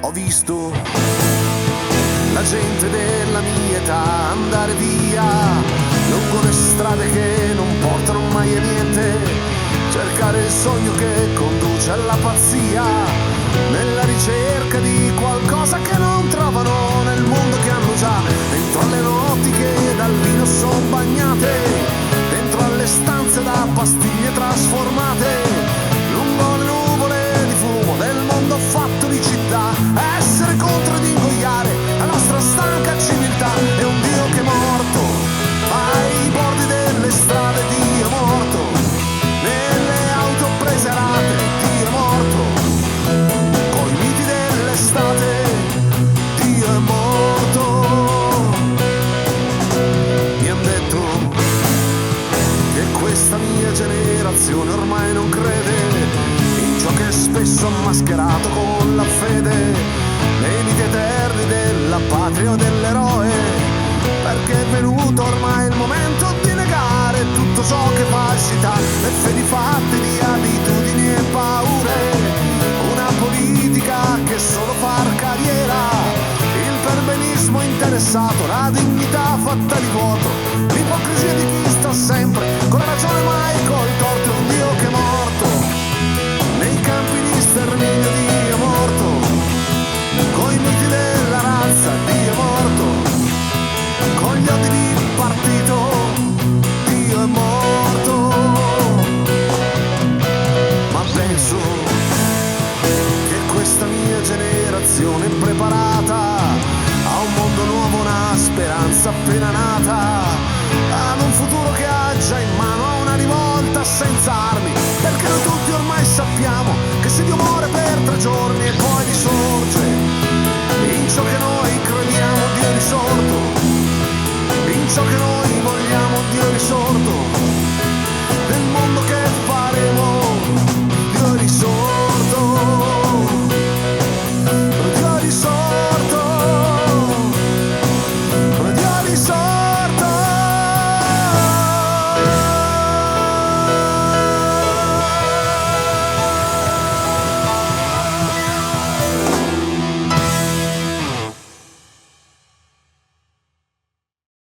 Ho visto la gente della mia età andare via lungo le strade che non portano mai a niente, cercare il sogno che conduce alla pazzia, nella ricerca di qualcosa che non trovano nel mondo che hanno già, dentro alle notti che dal vino son bagnate, dentro alle stanze da pastiglie trasformate, lungo le nuvole di fumo del mondo fatto di città, essere contro ed ingoiare la nostra stanca civiltà. È un Dio che è morto ai bordi delle strade, Dio è morto nelle auto prese a rate, Dio è morto coi miti dell'estate, Dio è morto. Mi han detto che questa mia generazione ormai non crede in ciò che è spesso mascherato con la fede, nei miti eterni della patria o dell'eroe, perché è venuto ormai il momento di negare tutto ciò che è falsità, le fedi fatte di abitudini e paure, una politica che solo far carriera, il perbenismo interessato, la dignità fatta di vuoto, l'ipocrisia di chi sta sempre con la ragione mai col torto. Un Dio che è morto nei campi di sterminio, Dio è morto coi miti della razza, Dio è morto con gli odi di partito, Dio è morto. Ma penso che questa mia generazione preparata a un mondo nuovo, una speranza appena nata, ad un futuro che ha già in mano, a una rivolta senza armi, perché noi tutti ormai sappiamo che se Dio muore per 3 giorni e poi risorge, in ciò che noi crediamo Dio è risorto, in ciò che